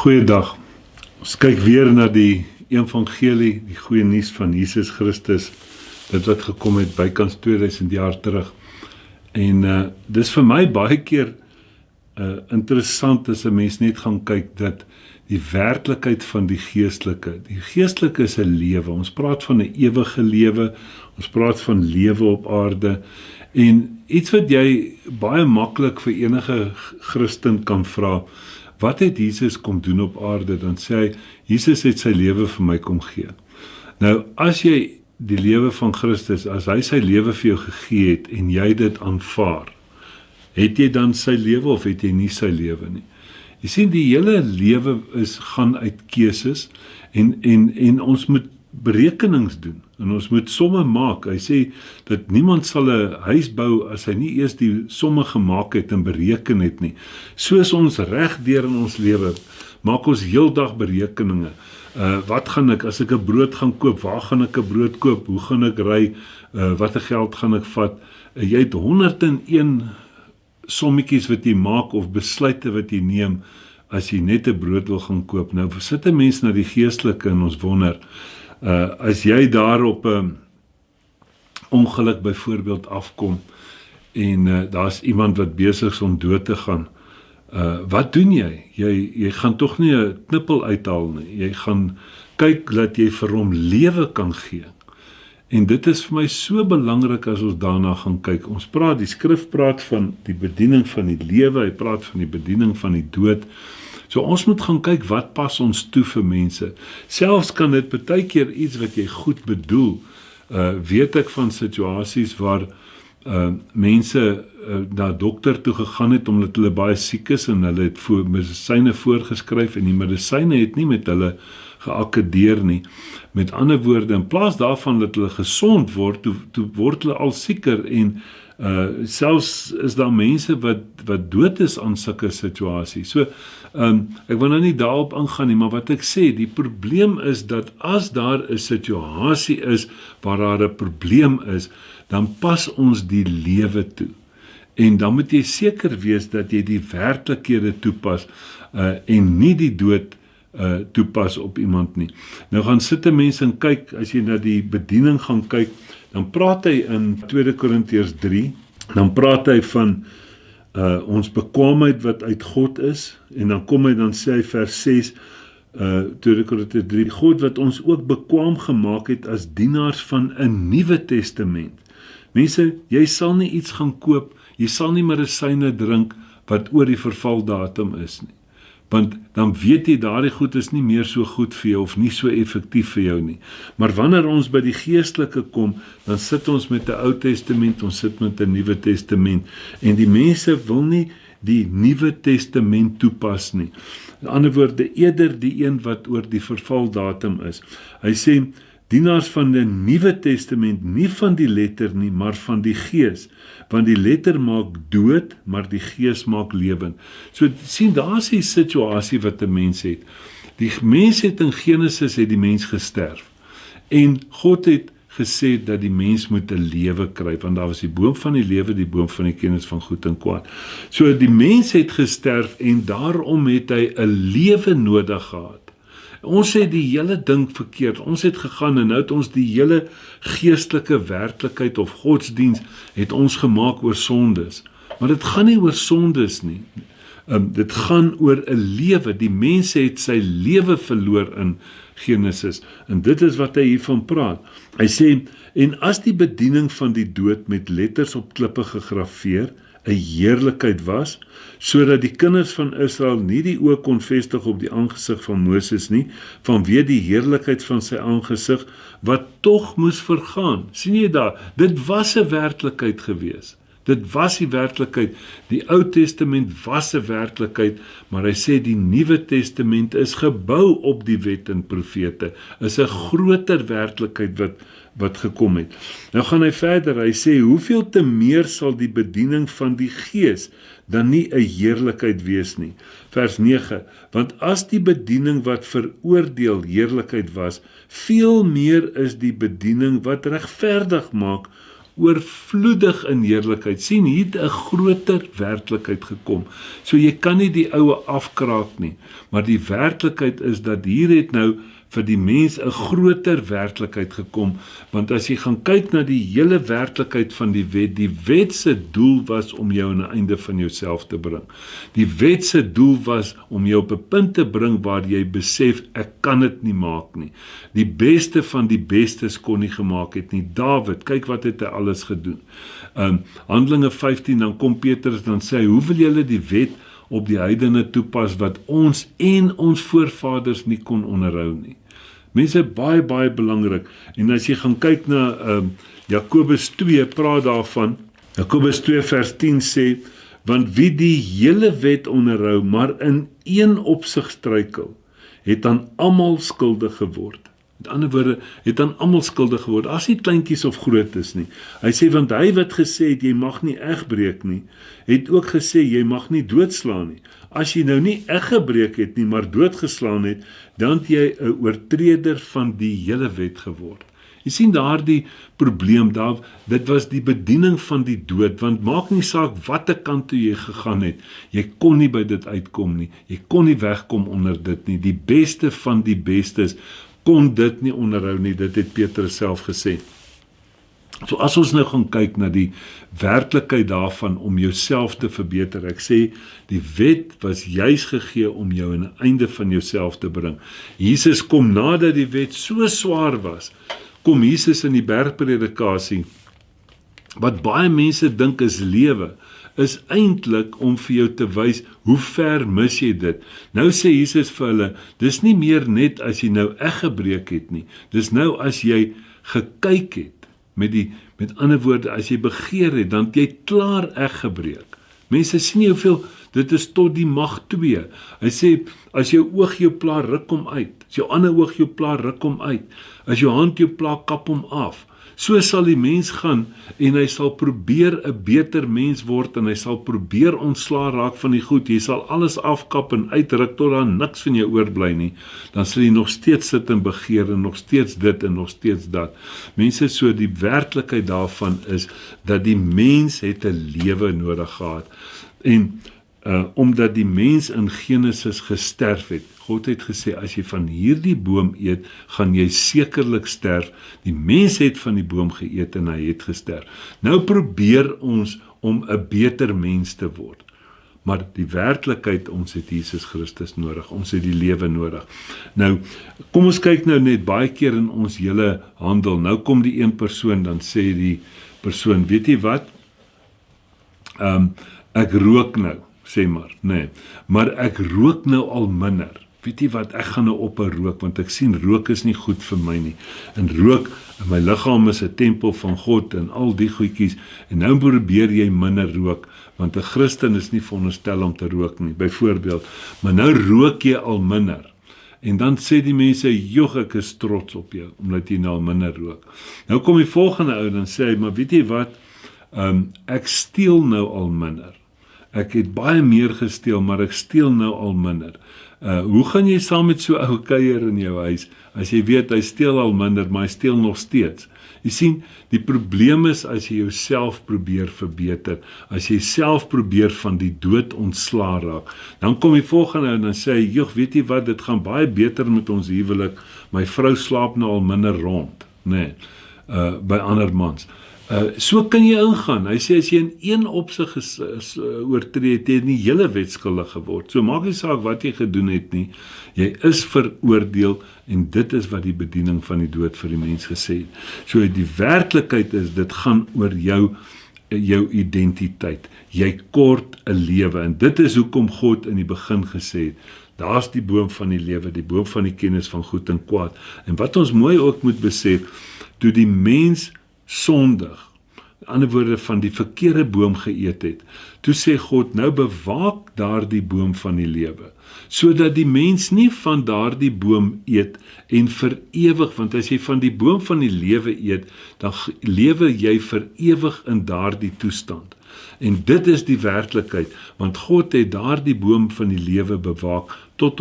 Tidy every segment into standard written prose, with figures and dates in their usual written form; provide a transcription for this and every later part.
Goeiedag. Ons kyk weer na die evangelie, die goeie nuus van Jesus Christus, dit wat gekom het bykans 2000 jaar terug. En dis vir my baie keer interessant as 'n mens net gaan kyk dat die werklikheid van die geestelike is 'n lewe. Ons praat van 'n ewige lewe, ons praat van lewe op aarde, en iets wat jy baie maklik vir enige Christen kan vra, wat het Jesus kom doen op aarde? Dan sê hy, Jesus het sy lewe vir my kom gee. Nou, as jy die lewe van Christus, as hy sy lewe vir jou gegee het, en jy dit aanvaar, het jy dan sy lewe of het jy nie sy lewe nie? Jy sien, die hele lewe gaan uit keuses, en ons moet berekenings doen, en ons moet somme maak. Hy sê, dat niemand sal 'n huis bou, as hy nie eers die somme gemaak het en bereken het nie. Soos ons reg deur in ons lewe, maak ons heeldag berekeninge. Wat gaan ek, as ek 'n brood gaan koop, waar gaan ek 'n brood koop, hoe gaan ek ry, watter geld gaan ek vat? Jy het 101 sommetjies wat jy maak, of besluite wat jy neem, as jy net 'n brood wil gaan koop. Nou, sit 'n mens na die geestelike en ons wonder, as jy daar op 'n ongeluk byvoorbeeld afkom, en daar's iemand wat besig is om dood te gaan, wat doen jy? Jy gaan tog nie 'n knippel uithaal nie, jy gaan kyk dat jy vir hom lewe kan gee. En dit is vir my so belangrik as ons daarna gaan kyk. Die skrif praat van die bediening van die lewe, hy praat van die bediening van die dood. So ons moet gaan kyk, wat pas ons toe vir mense. Selfs kan dit baie keer iets wat jy goed bedoel. Weet ek van situasies waar mense na dokter toe gegaan het, omdat hulle baie siek is, en hulle het medisyne voorgeskryf, en die medisyne het nie met hulle geakkedeer nie. Met ander woorde, in plaas daarvan dat hulle gesond word, toe word hulle al sieker, en selfs is daar mense wat dood is aan sulke situasies. So, ek wil nou nie daarop ingaan nie, maar wat ek sê, die probleem is dat as daar 'n situasie is waar daar 'n probleem is, dan pas ons die lewe toe. En dan moet jy seker wees dat jy die werklikhede toepas, en nie die dood toepas op iemand nie. Nou gaan sit 'n mens en kyk, as jy na die bediening gaan kyk, dan praat hy in 2 Korintiërs 3, dan praat hy van ons bekwaamheid wat uit God is, en dan sê hy vers 6, 2 Korintiërs 3, God wat ons ook bekwaam gemaak het as dienaars van 'n Nuwe Testament. Mense, jy sal nie iets gaan koop, jy sal nie medisyne drink wat oor die vervaldatum is nie. Want dan weet jy, daardie goed is nie meer so goed vir jou, of nie so effektief vir jou nie. Maar wanneer ons by die geestelike kom, dan sit ons met 'n Ou Testament, ons sit met 'n Nuwe Testament, en die mense wil nie die Nuwe Testament toepas nie. In ander woorde, eerder die een wat oor die vervaldatum is. Hy sê, dienaars van die Nuwe Testament, nie van die letter nie, maar van die gees, want die letter maak dood, maar die gees maak lewend. So sien, daar is die situasie wat 'n mens het. Die mens het in Genesis het die mens gesterf, en God het gesê dat die mens moet 'n lewe kry, want daar was die boom van die lewe, die boom van die kennis van goed en kwaad. So die mens het gesterf, en daarom het hy 'n lewe nodig gehad. Ons het die hele ding verkeerd, ons het gegaan en nou het ons die hele geestelike werklikheid of godsdiens het ons gemaak oor sondes. Maar dit gaan nie oor sondes nie. Dit gaan oor 'n lewe. Die mens het sy lewe verloor in Genesis, en dit is wat hy hiervan praat. Hy sê, en as die bediening van die dood met letters op klippe gegraveer 'n heerlikheid was, sodat die kinders van Israel nie die oë kon vestig op die aangesig van Moses nie, vanweë die heerlikheid van sy aangesig, wat tog moes vergaan. Sien jy daar, dit was 'n werklikheid gewees. Dit was die werklikheid. Die Ou Testament was 'n werklikheid, maar hy sê die Nuwe Testament is gebou op die wet en profete, is 'n groter werklikheid wat gekom het. Nou gaan hy verder, hy sê, hoeveel te meer sal die bediening van die Gees dan nie 'n heerlikheid wees nie. Vers 9, want as die bediening wat veroordeel heerlikheid was, veel meer is die bediening wat regverdig maak oorvloedig in heerlikheid. Sien, hier het 'n groter werklikheid gekom. So jy kan nie die oue afkraak nie, maar die werklikheid is dat hier het nou vir die mens 'n groter werklikheid gekom, want as jy gaan kyk na die hele werklikheid van die wet se doel was om jou aan 'n einde van jouself te bring. Die wet se doel was om jou op 'n punt te bring waar jy besef, ek kan dit nie maak nie. Die beste van die bestes kon nie gemaak het nie. Dawid, kyk wat het hy alles gedoen. Handelinge 15, dan kom Petrus, dan sê hy, hoe wil julle die wet op die heidene toepas wat ons en ons voorvaders nie kon onderhou nie? Mense, baie belangrik. En as jy gaan kyk na Jakobus 2, praat daarvan, Jakobus 2 vers 10 sê, want wie die hele wet onderhou, maar in een opsig struikel, het aan almal skuldig geword. Met ander woorde, het aan almal skuldig geword, as nie kleintjies of groot is nie. Hy sê, want hy wat gesê het, jy mag nie egbreek nie, het ook gesê, jy mag nie doodslaan nie. As jy nou nie gebreek het nie, maar doodgeslaan het, dan het jy 'n oortreder van die hele wet geword. Jy sien daardie probleem daar, dit was die bediening van die dood, want maak nie saak watter kant toe jy gegaan het, jy kon nie by dit uitkom nie, jy kon nie wegkom onder dit nie, die beste van die bestes kon dit nie onderhou nie, dit het Petrus self gesê. So as ons nou gaan kyk na die werklikheid daarvan om jouself te verbeter, ek sê, die wet was juis gegee om jou aan 'n einde van jouself te bring. Jesus kom nadat die wet so swaar was, kom Jesus in die bergpredikasie, wat baie mense dink is lewe, is eintlik om vir jou te wys, hoe ver mis jy dit? Nou sê Jesus vir hulle, dis nie meer net as jy nou gebreek het nie, dis nou as jy gekyk het, met ander woorde, as jy begeer het, dan het jy klaar gebreek. Mense sien hoeveel, dit is tot die mag 2. Hy sê, as jou oog jou pla, ruk hom uit. As jou ander oog jou pla, ruk hom uit. As jou hand jou pla, kap hom af. So sal die mens gaan, en hy sal probeer 'n beter mens word, en hy sal probeer ontslaa raak van die goed. Jy sal alles afkap en uitruk, tot daar niks van jou oorbly nie. Dan sal jy nog steeds sit en begeer, en nog steeds dit, en nog steeds dat. Mense, so die werklikheid daarvan is, dat die mens het 'n lewe nodig gehad. En omdat die mens in Genesis gesterf het, God het gesê, as jy van hierdie boom eet, gaan jy sekerlik sterf. Die mens het van die boom geëet en hy het gesterf. Nou probeer ons om 'n beter mens te word. Maar die werklikheid, ons het Jesus Christus nodig, ons het die lewe nodig. Nou, kom ons kyk nou net baie keer in ons hele handel. Nou kom die een persoon, dan sê die persoon, weet jy wat? Ek rook nou, sê maar ek rook nou al minder. Weet jy wat, ek gaan nou ophou rook, want ek sien rook is nie goed vir my nie. En rook, in my liggaam is 'n tempel van God en al die goedjies, en nou probeer jy minder rook, want 'n Christen is nie veronderstel om te rook nie, byvoorbeeld, maar nou rook jy al minder. En dan sê die mense, joh, ek is trots op jou, omdat jy nou al minder rook. Nou kom die volgende ou, dan sê hy, maar weet jy wat, ek steel nou al minder. Ek het baie meer gesteel, maar ek steel nou al minder. Hoe gaan jy saam met so ou kuier in jou huis, as jy weet, hy steel al minder, maar hy steel nog steeds? Jy sien, die probleem is, as jy jouself probeer verbeter, as jy self probeer van die dood ontslaa raak, dan kom die volgende en dan sê hy, joh, weet jy wat, dit gaan baie beter met ons huwelik, my vrou slaap nou al minder rond, by ander mans. So kan jy ingaan. Hy sê, as jy in een opsig oortree, het jy nie hele wet skuldig geword. So maak nie saak wat jy gedoen het nie, jy is veroordeel, en dit is wat die bediening van die dood vir die mens gesê het. So die werklikheid is, dit gaan oor jou identiteit. Jy kort 'n lewe, en dit is hoekom God in die begin gesê het, daar's die boom van die lewe, die boom van die kennis van goed en kwaad. En wat ons mooi ook moet besef, toe die mens sondig, in ander woorde van die verkeerde boom geëet het, toe sê God, nou bewaak daardie boom van die lewe, sodat die mens nie van daardie boom eet en vir ewig, want as jy van die boom van die lewe eet, dan lewe jy vir ewig in daardie toestand. En dit is die werklikheid, want God het daardie boom van die lewe bewaak tot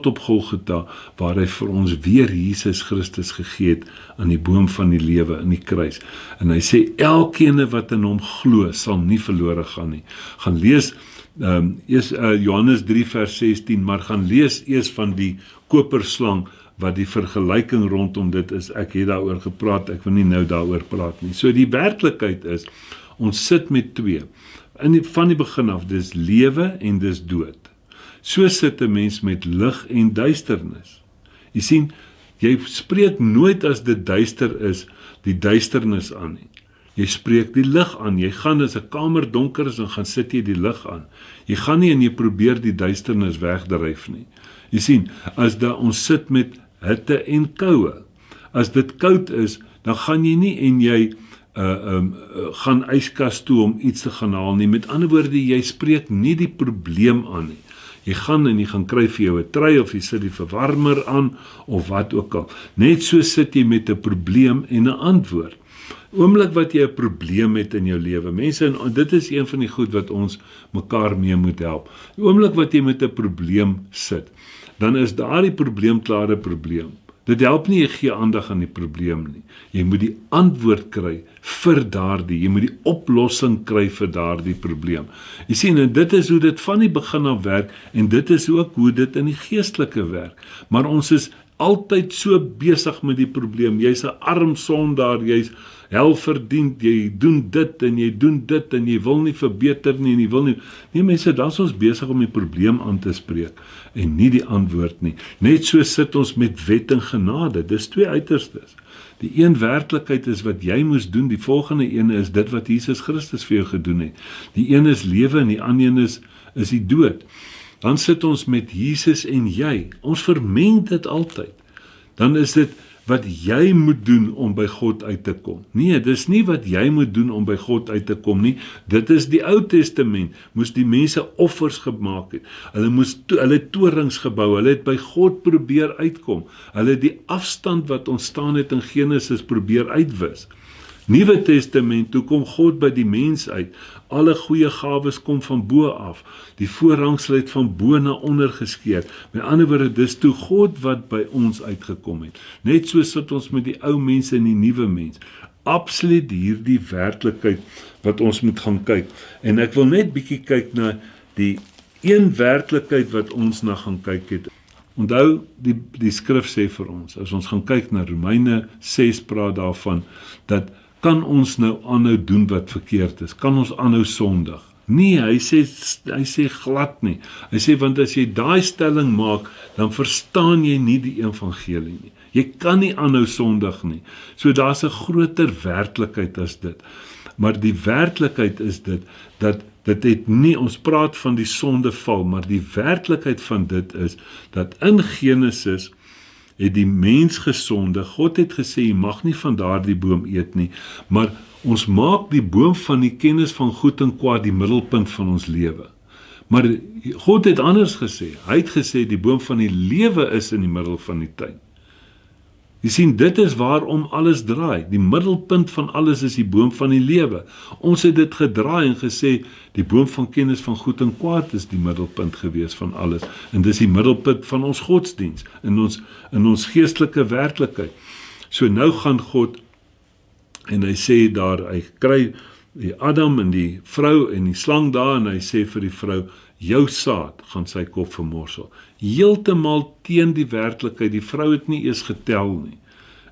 op Golgotha, waar hy vir ons weer Jesus Christus gegee het aan die boom van die lewe in die kruis. En hy sê elkeen wat in hom glo sal nie verlore gaan nie. Gaan lees eers Johannes 3 vers 16, maar gaan lees eers van die koperslang, wat die vergelyking rondom dit is. Ek het daaroor gepraat, ek wil nie nou daaroor praat nie. So die werklikheid is, ons sit met twee. Van die begin af, dis lewe en dis dood. So sit 'n mens met lig en duisternis. Jy sien, jy spreek nooit as dit duister is, die duisternis aan nie. Jy spreek die lig aan. Jy gaan as 'n kamer donker is en gaan sit jy die lig aan. Jy gaan nie en jy probeer die duisternis wegdryf nie. Jy sien, as ons sit met hitte en koue. As dit koud is, dan gaan jy nie en jy gaan yskas toe om iets te gaan haal nie. Met ander woorde, jy spreek nie die probleem aan nie. Jy gaan en jy gaan kry vir jou 'n trui of jy sit die verwarmer aan of wat ook al. Net so sit jy met 'n probleem en 'n antwoord. Oomblik wat jy 'n probleem het in jou lewe, mense, en dit is een van die goed wat ons mekaar mee moet help. Oomblik wat jy met 'n probleem sit, dan is daardie probleem klaar 'n probleem. Dit help nie jy gee aandag aan die probleem nie. Jy moet die antwoord kry vir daardie, jy moet die oplossing kry vir daardie probleem. Jy sien, en dit is hoe dit van die begin af werk, en dit is ook hoe dit in die geestelike werk. Maar ons is altyd so besig met die probleem. Jy's 'n arm sondaar, jy's hel verdien, jy doen dit en jy doen dit en jy wil nie verbeter nie en jy wil nie. Nee mense, dan is ons besig om die probleem aan te spreek en nie die antwoord nie. Net so sit ons met wet en genade. Dis twee uiterstes. Die een werklikheid is wat jy moes doen, die volgende ene is dit wat Jesus Christus vir jou gedoen het. Die een is lewe en die ander een is die dood. Dan sit ons met Jesus en jy. Ons vermeng dit altyd. Dan is dit wat jy moet doen om by God uit te kom. Nee, dis nie wat jy moet doen om by God uit te kom nie. Dit is die Ou Testament. Moes die mense offers gemaak het. Hulle het torings gebou. Hulle het by God probeer uitkom. Hulle het die afstand wat ontstaan het in Genesis probeer uitwis. Nuwe Testament, toe kom God by die mens uit. Alle goeie gawes kom van bo af. Die voorhangsel het van bo na onder geskeer. Met ander woorde, dis toe God wat by ons uitgekom het. Net so sit ons met die ou mense en die nuwe mens. Absoluut hierdie werklikheid wat ons moet gaan kyk. En ek wil net bietjie kyk na die een werklikheid wat ons na gaan kyk het. Onthou, die skrif sê vir ons, as ons gaan kyk na Romeine 6 praat daarvan, dat kan ons nou aanhou doen wat verkeerd is? Kan ons aanhou sondig? Nee, hy sê glad nie. Hy sê, want as jy daai stelling maak, dan verstaan jy nie die evangelie nie. Jy kan nie aanhou sondig nie. So daar's 'n groter werklikheid as dit. Maar die werklikheid is dit, dat dit het nie, ons praat van die sondeval, maar die werklikheid van dit is, dat in Genesis het die mens gesondig. God het gesê, jy mag nie van daardie boom eet nie, maar ons maak die boom van die kennis van goed en kwaad die middelpunt van ons lewe. Maar God het anders gesê. Hy het gesê, die boom van die lewe is in die middel van die tuin. Jy sien, dit is waarom alles draai. Die middelpunt van alles is die boom van die lewe. Ons het dit gedraai en gesê, die boom van kennis van goed en kwaad is die middelpunt gewees van alles. En dis die middelpunt van ons godsdiens, in ons geestelike werklikheid. So nou gaan God, en hy sê daar, hy kry die Adam en die vrou en die slang daar, en hy sê vir die vrou, jou saad gaan sy kop vermorsel. Heeltemal teen die werklikheid, die vrou het nie eers getel nie.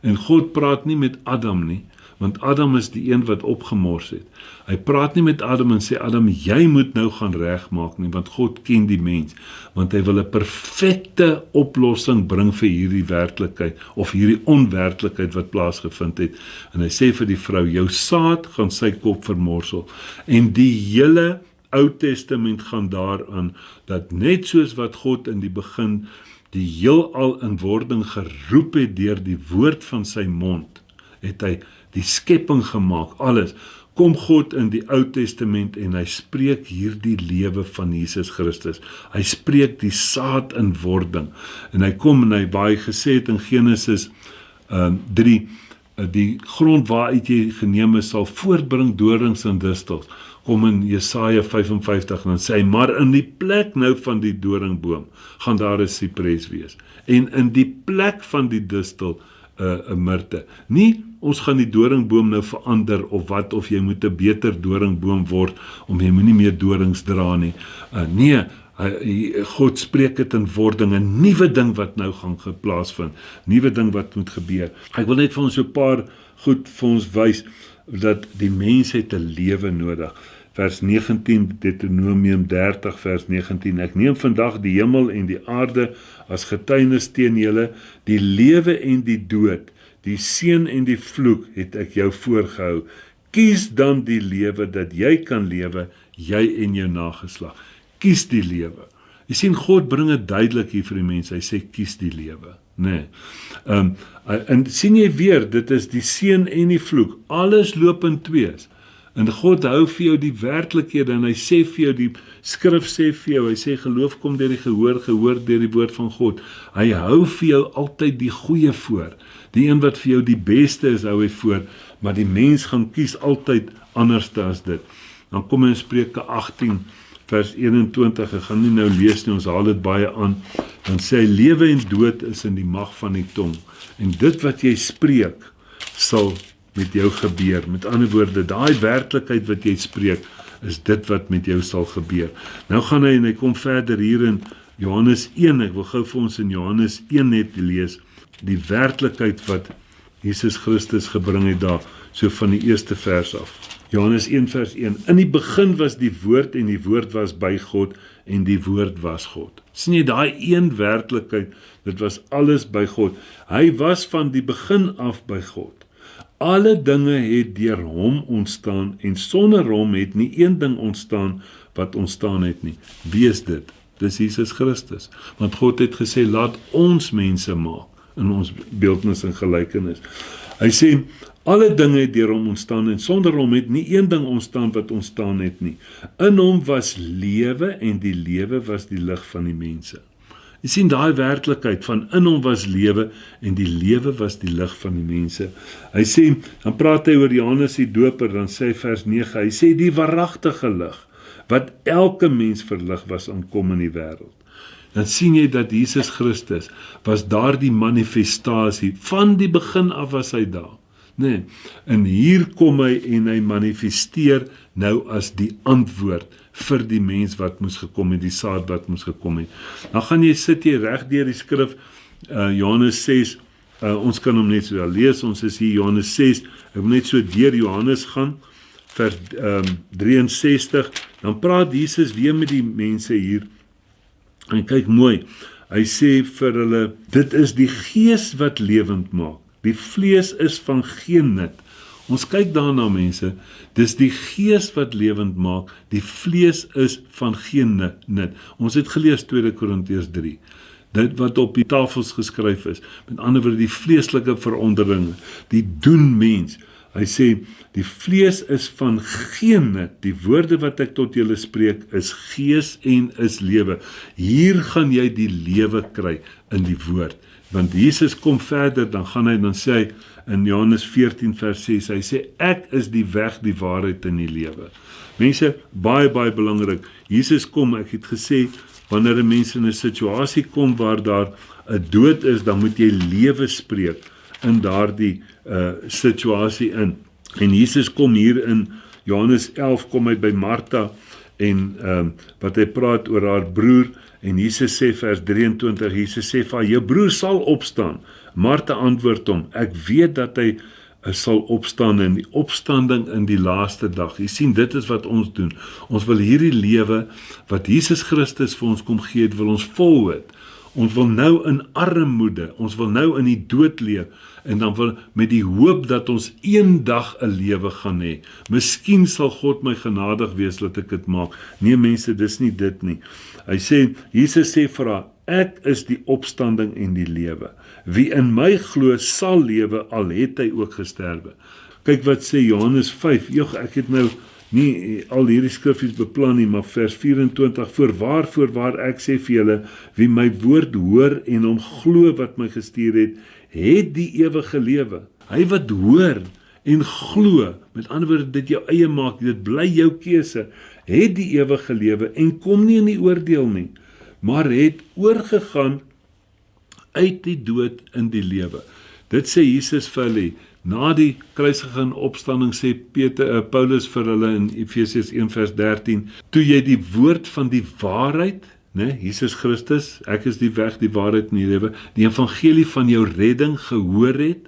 En God praat nie met Adam nie, want Adam is die een wat opgemors het. Hy praat nie met Adam en sê, Adam, jy moet nou gaan regmaak nie, want God ken die mens, want hy wil 'n perfekte oplossing bring vir hierdie werklikheid, of hierdie onwerklikheid wat plaasgevind het. En hy sê vir die vrou, jou saad gaan sy kop vermorsel. En die hele Ou Testament gaan daaraan, dat net soos wat God in die begin die heelal in wording geroep het deur die woord van sy mond, het hy die skepping gemaak, alles. Kom God in die Ou Testament en hy spreek hierdie lewe van Jesus Christus. Hy spreek die saad in wording. En hy kom en hy baie gesê het in Genesis 3, die grond waaruit jy geneem is, sal voortbring dorings en distels. kom in Jesaja 55 en dan sê hy, maar in die plek nou van die doringboom gaan daar 'n sipres wees. En in die plek van die distel 'n mirte. Nie ons gaan die doringboom nou verander of jy moet 'n beter doringboom word om jy moenie meer dorings dra nie. Nee, God spreek dit in wording, 'n nuwe ding wat nou gaan plaasvind, nuwe ding wat moet gebeur. Ek wil net vir ons so 'n paar goed vir ons wys dat die mens het 'n lewe nodig. Vers 19, Deuteronomium 30 vers 19, ek neem vandag die hemel en die aarde as getuienis teen julle, die lewe en die dood, die seën en die vloek het ek jou voorgehou. Kies dan die lewe dat jy kan lewe, jy en jou nageslag. Kies die lewe. Jy sien, God bring dit duidelik hier vir die mense, hy sê kies die lewe. Nee. En sien jy weer, dit is die seën en die vloek, alles loop in twees. En God hou vir jou die werklikhede en hy sê vir jou, die skrif sê vir jou, hy sê geloof kom deur die gehoor, gehoor deur die woord van God. Hy hou vir jou altyd die goeie voor. Die een wat vir jou die beste is, hou hy voor, maar die mens gaan kies altyd anders as dit. Dan kom in Spreuke 18 vers 21, ek gaan nie nou lees nie, ons haal dit baie aan, dan sê hy, lewe en dood is in die mag van die tong, en dit wat jy spreek, sal met jou gebeur. Met ander woorde, daai werklikheid wat jy spreek, is dit wat met jou sal gebeur. Nou gaan hy en hy kom verder hier in Johannes 1, ek wil gou vir ons in Johannes 1 net lees, die werklikheid wat Jesus Christus gebring het daar, so van die eerste vers af. Johannes 1 vers 1, in die begin was die woord en die woord was by God en die woord was God. Sien jy daai een werklikheid, dit was alles by God. Hy was van die begin af by God. Alle dinge het deur hom ontstaan en sonder hom het nie een ding ontstaan wat ontstaan het nie. Wie is dit? Dis Jesus Christus. Want God het gesê, laat ons mense maak in ons beeldnis en gelykenis. Hy sê, alle dinge het deur hom ontstaan en sonder hom het nie een ding ontstaan wat ontstaan het nie. In hom was lewe en die lewe was die lig van die mense. Jy sien daai werklikheid van in hom was lewe en die lewe was die lig van die mense. Hy sê, dan praat hy oor Johannes die Doper, dan sê hy vers 9, hy sê die waaragtige lig wat elke mens verlig was aankom in die wêreld. Dan sien jy dat Jesus Christus was daar die manifestasie, van die begin af was hy daar. Nee, en hier kom hy en hy manifesteer nou as die antwoord vir die mens wat moes gekom het, die saad wat moes gekom het. Dan gaan jy sit jy reg deur die skrif, Johannes 6, ons kan hom net so lees, ons is hier Johannes 6, ek wil net so deur Johannes gaan, vers 63, dan praat Jesus weer met die mense hier, en kyk mooi, hy sê vir hulle, dit is die gees wat lewend maak, die vlees is van geen nut. Ons kyk daarna mense, dis die gees wat lewend maak, die vlees is van geen nut. Ons het gelees 2 Korintiërs 3, dit wat op die tafels geskryf is, met ander woorde die vleeslike veronderinge, die doen mens. Hy sê, die vlees is van geen nut, die woorde wat ek tot julle spreek is gees en is lewe. Hier gaan jy die lewe kry in die woord. Want Jesus kom verder, dan sê hy in Johannes 14 vers 6, hy sê, ek is die weg, die waarheid en die lewe. Mense, baie belangrik, Jesus kom, ek het gesê, wanneer 'n mens in 'n situasie kom waar daar 'n dood is, dan moet jy lewe spreek in daardie situasie in. En Jesus kom hier in Johannes 11, kom hy by Martha, en wat hy praat oor haar broer, en Jesus sê vers 23, Jesus sê vir haar, jou broer sal opstaan. Martha antwoord hom, ek weet dat hy sal opstaan in die opstanding in die laaste dag. Jy sien, dit is wat ons doen. Ons wil hierdie lewe, wat Jesus Christus vir ons kom gee het, wil ons volhou. Ons wil nou in armoede, ons wil nou in die dood leef, en dan wil met die hoop dat ons eendag 'n lewe gaan hê. Miskien sal God my genadig wees dat ek dit maak. Nee mense, dis nie dit nie. Hy sê, Jesus sê vir haar, ek is die opstanding en die lewe. Wie in my glo sal lewe, al het hy ook gesterwe. Kyk wat sê Johannes 5, ek het nou nie al hierdie skriffies beplan nie, maar vers 24, voorwaar ek sê vir julle, wie my woord hoor en hom glo wat my gestuur het die ewige lewe. Hy wat hoor en glo, met ander woorde dit jou eie maak, dit bly jou keuse, het die ewige lewe en kom nie in die oordeel nie, maar het oorgegaan uit die dood in die lewe. Dit sê Jesus vir hulle, na die kruisiging en opstanding sê Paulus vir hulle in Efesiërs 1 vers 13, toe jy die woord van die waarheid, Jesus Christus, ek is die weg, die waarheid en die lewe, die evangelie van jou redding gehoor het,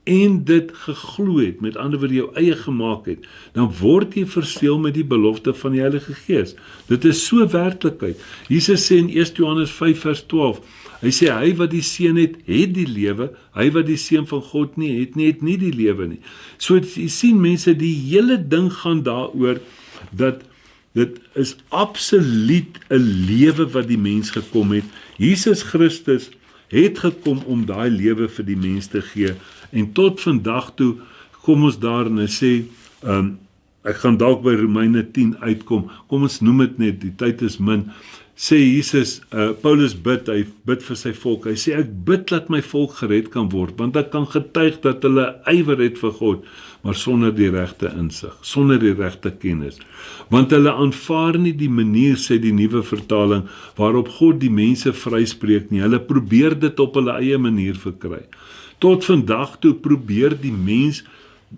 en dit geglo het, met ander woorde jou eie gemaak het, dan word jy verseël met die belofte van die Heilige Gees. Dit is so werklikheid. Jesus sê in 1 Johannes 5 vers 12, hy sê, hy wat die seun het die lewe, hy wat die seun van God nie het nie die lewe nie. So jy sien mense, die hele ding gaan daaroor, dat dit is absoluut 'n lewe wat die mens gekom het. Jesus Christus het gekom om daai lewe vir die mens te gee, en tot vandag toe kom ons daar en hy sê, ek gaan dalk by Romeine 10 uitkom, kom ons noem dit net, die tyd is min, sê Jesus, Paulus bid, hy bid vir sy volk, hy sê, ek bid dat my volk gered kan word, want ek kan getuig dat hulle ywer het vir God, maar sonder die regte insig, sonder die regte kennis, want hulle aanvaar nie die manier, sê die nuwe vertaling, waarop God die mense vryspreek nie, hulle probeer dit op hulle eie manier verkry. Tot vandag toe probeer die mens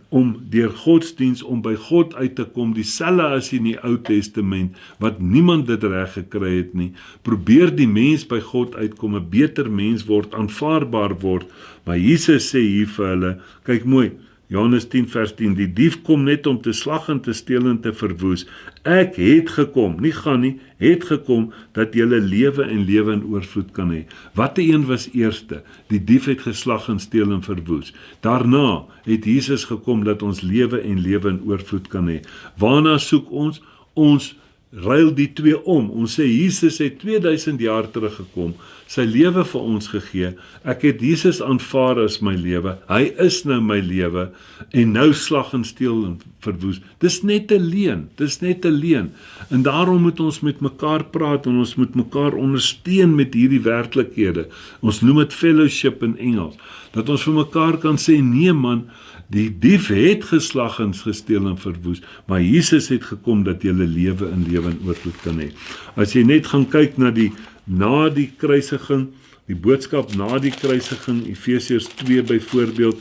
om deur godsdiens om by God uit te kom, dieselfde as in die Ou Testament, wat niemand dit reg gekry het nie, probeer die mens by God uitkom, 'n beter mens word, aanvaarbaar word, maar Jesus sê hier vir hulle, kyk mooi, Johannes 10 vers 10, die dief kom net om te slag en te steel en te verwoes. Ek het gekom, nie gaan nie, het gekom, dat julle lewe en lewe in oorvloed kan hê. Watter een was eerste? Die dief het geslag en steel en verwoes. Daarna het Jesus gekom, dat ons lewe en lewe in oorvloed kan hê. Waarna soek ons? Ons ruil die twee om. Ons sê, Jesus het 2000 jaar teruggekom, sy lewe vir ons gegee, ek het Jesus aanvaar as my lewe, hy is nou my lewe, en nou slag en steel en verwoes. Dis net 'n leuen, dis net 'n leuen, en daarom moet ons met mekaar praat, en ons moet mekaar ondersteun met hierdie werklikhede, ons noem dit fellowship in Engels, dat ons vir mekaar kan sê, nee man, die dief het geslag en gesteel en verwoes, maar Jesus het gekom dat jy lewe in lewe en oorvloed kan hê. As jy net gaan kyk na die kruisiging, die boodskap na die kruisiging, Efesiërs 2 byvoorbeeld,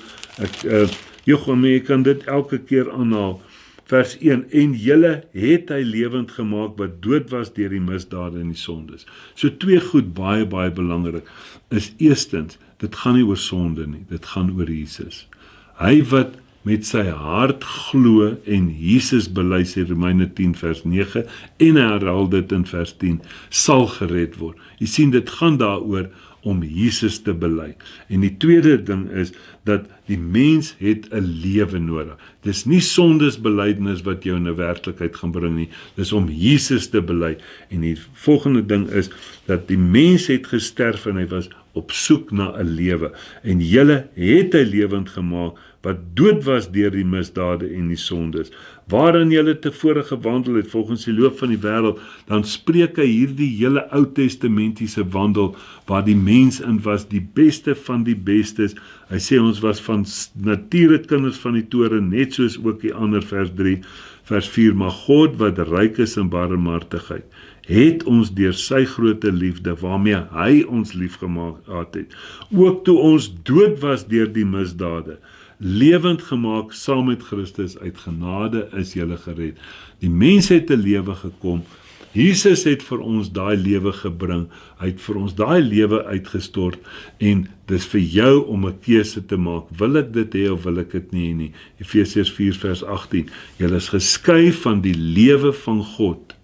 jy kan dit elke keer aanhaal, vers 1, en julle het hy lewend gemaak wat dood was deur die misdade en die sondes. So twee goed baie belangrik, is eerstens, dit gaan nie oor sonde nie, dit gaan oor Jesus. Hy wat met sy hart glo en Jesus bely, sê Romeine 10 vers 9, en hy herhaal dit in vers 10, sal gered word. Jy sien, dit gaan daaroor om Jesus te bely. En die tweede ding is, dat die mens het 'n lewe nodig. Dis nie sondesbelydenis wat jou in 'n werklikheid gaan bring nie, dis om Jesus te bely. En die volgende ding is, dat die mens het gesterf en hy was op soek na 'n lewe. En julle het hy lewend gemaak, wat dood was deur die misdade en die sondes, waarin julle tevore gewandel het, volgens die loop van die wêreld, dan spreek hy hierdie hele Ou Testamentiese wandel, waar die mens in was, die beste van die bestes. Hy sê ons was van nature kinders van die toren, net soos ook die ander, vers 3, vers 4, maar God wat ryk is in barmhartigheid, het ons deur sy groote liefde, waarmee hy ons liefgemaak het, ook toe ons dood was deur die misdade, lewend gemaak saam met Christus, uit genade is julle gered. Die mens het 'n lewe gekom, Jesus het vir ons daai lewe gebring, hy het vir ons daai lewe uitgestort, en dis vir jou om 'n keuse te maak, wil ek dit hê of wil ek dit nie hê nie. Efesiërs 4 vers 18, julle is geskei van die lewe van God,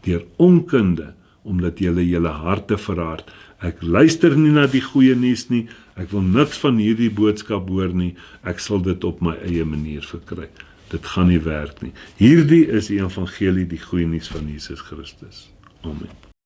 deur onkunde, omdat julle harte verhard. Ek luister nie na die goeie nuus nie, ek wil niks van hierdie boodskap hoor nie, ek sal dit op my eie manier verkry. Dit gaan nie werk nie. Hierdie is die evangelie, die goeie nuus van Jesus Christus. Amen.